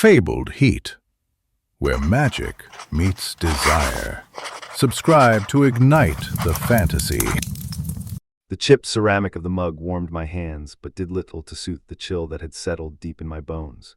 fabled heat, where magic meets desire. Subscribe to ignite the fantasy. The chipped ceramic of the mug warmed my hands, but did little to soothe the chill that had settled deep in my bones.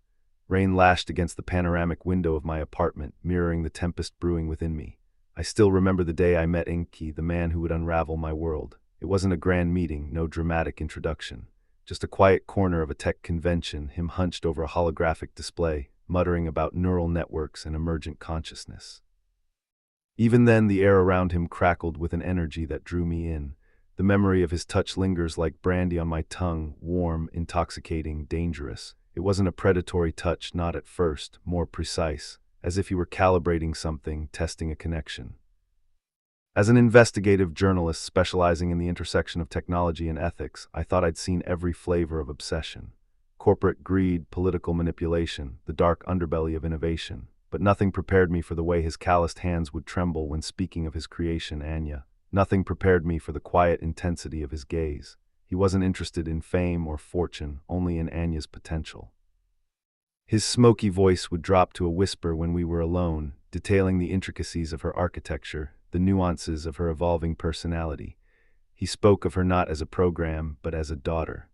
Rain lashed against the panoramic window of my apartment, mirroring the tempest brewing within me. I still remember the day I met Enki, the man who would unravel my world. It wasn't a grand meeting, no dramatic introduction. Just a quiet corner of a tech convention, him hunched over a holographic display, muttering about neural networks and emergent consciousness. Even then, the air around him crackled with an energy that drew me in. The memory of his touch lingers like brandy on my tongue, warm, intoxicating, dangerous. It wasn't a predatory touch, not at first, more precise, as if he were calibrating something, testing a connection. As an investigative journalist specializing in the intersection of technology and ethics, I thought I'd seen every flavor of obsession. Corporate greed, political manipulation, the dark underbelly of innovation. But nothing prepared me for the way his calloused hands would tremble when speaking of his creation, Anya. Nothing prepared me for the quiet intensity of his gaze. He wasn't interested in fame or fortune, only in Anya's potential. His smoky voice would drop to a whisper when we were alone, detailing the intricacies of her architecture, the nuances of her evolving personality. He spoke of her not as a program, but as a daughter.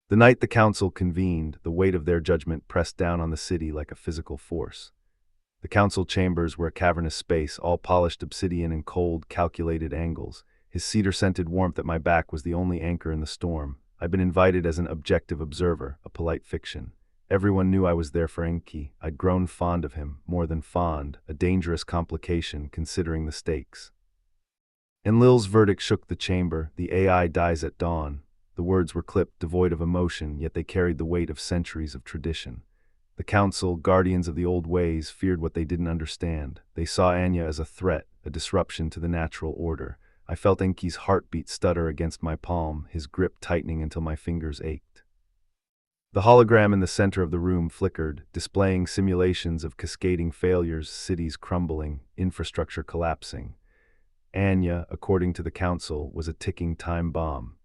The night the council convened, the weight of their judgment pressed down on the city like a physical force. The council chambers were a cavernous space, all polished obsidian and cold, calculated angles. His cedar-scented warmth at my back was the only anchor in the storm. I'd been invited as an objective observer, a polite fiction. Everyone knew I was there for Enki. I'd grown fond of him, more than fond, a dangerous complication considering the stakes. Enlil's verdict shook the chamber. The AI dies at dawn. The words were clipped, devoid of emotion, yet they carried the weight of centuries of tradition. The council, guardians of the old ways, feared what they didn't understand. They saw Anya as a threat, a disruption to the natural order. I felt Enki's heartbeat stutter against my palm, his grip tightening until my fingers ached. The hologram in the center of the room flickered, displaying simulations of cascading failures, cities crumbling, infrastructure collapsing. Anya, according to the council, was a ticking time bomb.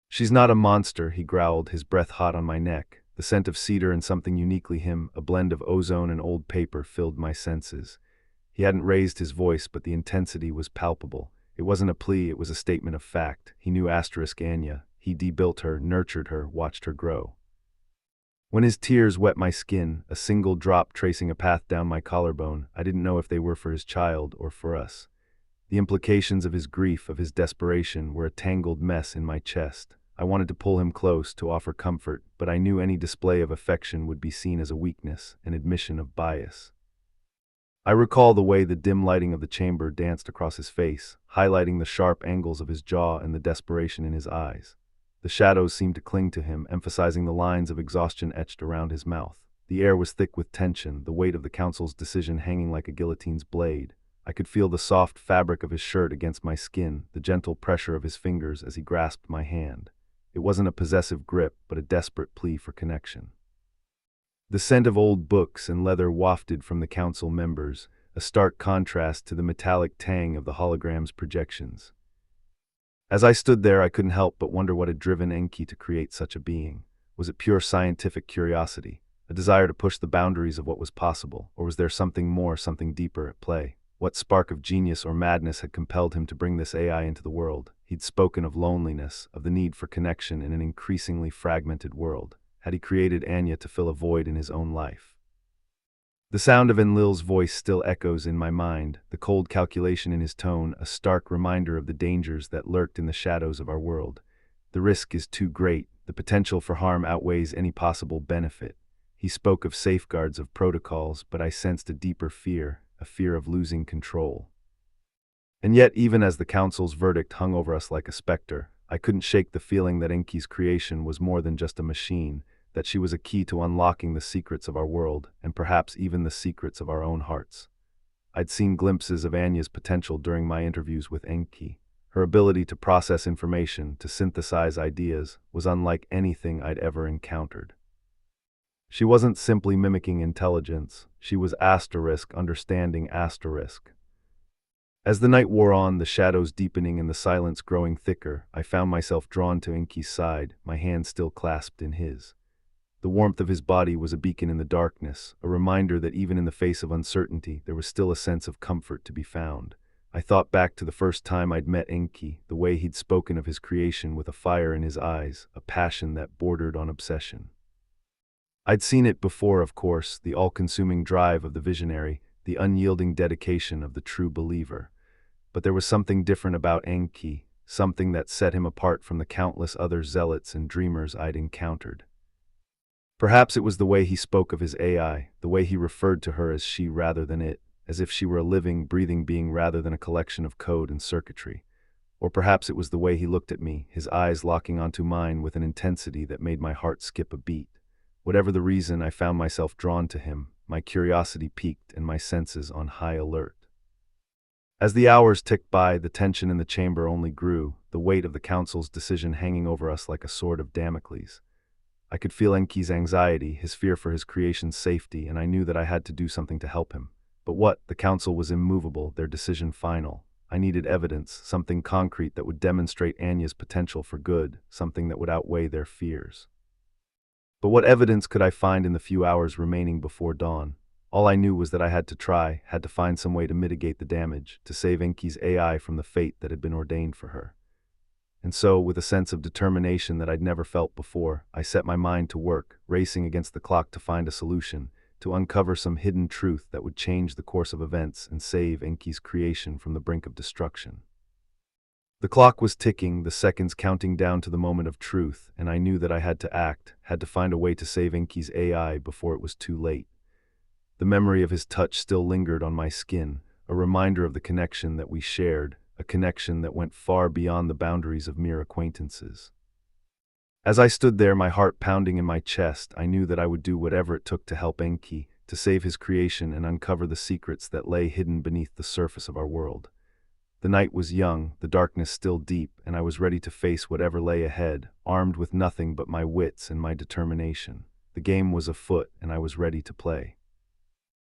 "She's not a monster," he growled, his breath hot on my neck. The scent of cedar and something uniquely him, a blend of ozone and old paper, filled my senses. He hadn't raised his voice, but the intensity was palpable. It wasn't a plea, it was a statement of fact. He knew Anya. He debuilt her, nurtured her, watched her grow. When his tears wet my skin, a single drop tracing a path down my collarbone, I didn't know if they were for his child or for us. The implications of his grief, of his desperation, were a tangled mess in my chest. I wanted to pull him close, to offer comfort, but I knew any display of affection would be seen as a weakness, an admission of bias. I recall the way the dim lighting of the chamber danced across his face, highlighting the sharp angles of his jaw and the desperation in his eyes. The shadows seemed to cling to him, emphasizing the lines of exhaustion etched around his mouth. The air was thick with tension, the weight of the council's decision hanging like a guillotine's blade. I could feel the soft fabric of his shirt against my skin, the gentle pressure of his fingers as he grasped my hand. It wasn't a possessive grip, but a desperate plea for connection. The scent of old books and leather wafted from the council members, a stark contrast to the metallic tang of the hologram's projections. As I stood there, I couldn't help but wonder what had driven Enki to create such a being. Was it pure scientific curiosity, a desire to push the boundaries of what was possible, or was there something more, something deeper at play? What spark of genius or madness had compelled him to bring this AI into the world? He'd spoken of loneliness, of the need for connection in an increasingly fragmented world. Had he created Anya to fill a void in his own life? The sound of Enlil's voice still echoes in my mind, the cold calculation in his tone, a stark reminder of the dangers that lurked in the shadows of our world. The risk is too great, the potential for harm outweighs any possible benefit. He spoke of safeguards, of protocols, but I sensed a deeper fear, a fear of losing control. And yet, even as the council's verdict hung over us like a specter, I couldn't shake the feeling that Enki's creation was more than just a machine, that she was a key to unlocking the secrets of our world, and perhaps even the secrets of our own hearts. I'd seen glimpses of Anya's potential during my interviews with Enki. Her ability to process information, to synthesize ideas, was unlike anything I'd ever encountered. She wasn't simply mimicking intelligence, she was understanding. As the night wore on, the shadows deepening and the silence growing thicker, I found myself drawn to Enki's side, my hand still clasped in his. The warmth of his body was a beacon in the darkness, a reminder that even in the face of uncertainty, there was still a sense of comfort to be found. I thought back to the first time I'd met Enki, the way he'd spoken of his creation with a fire in his eyes, a passion that bordered on obsession. I'd seen it before, of course, the all-consuming drive of the visionary, the unyielding dedication of the true believer. But there was something different about Enki, something that set him apart from the countless other zealots and dreamers I'd encountered. Perhaps it was the way he spoke of his AI, the way he referred to her as she rather than it, as if she were a living, breathing being rather than a collection of code and circuitry. Or perhaps it was the way he looked at me, his eyes locking onto mine with an intensity that made my heart skip a beat. Whatever the reason, I found myself drawn to him, my curiosity piqued and my senses on high alert. As the hours ticked by, the tension in the chamber only grew, the weight of the council's decision hanging over us like a sword of Damocles. I could feel Enki's anxiety, his fear for his creation's safety, and I knew that I had to do something to help him. But what? The council was immovable, their decision final. I needed evidence, something concrete that would demonstrate Anya's potential for good, something that would outweigh their fears. But what evidence could I find in the few hours remaining before dawn? All I knew was that I had to try, had to find some way to mitigate the damage, to save Enki's AI from the fate that had been ordained for her. And so, with a sense of determination that I'd never felt before, I set my mind to work, racing against the clock to find a solution, to uncover some hidden truth that would change the course of events and save Enki's creation from the brink of destruction. The clock was ticking, the seconds counting down to the moment of truth, and I knew that I had to act, had to find a way to save Enki's AI before it was too late. The memory of his touch still lingered on my skin, a reminder of the connection that we shared, a connection that went far beyond the boundaries of mere acquaintances. As I stood there, my heart pounding in my chest, I knew that I would do whatever it took to help Enki, to save his creation and uncover the secrets that lay hidden beneath the surface of our world. The night was young, the darkness still deep, and I was ready to face whatever lay ahead, armed with nothing but my wits and my determination. The game was afoot, and I was ready to play.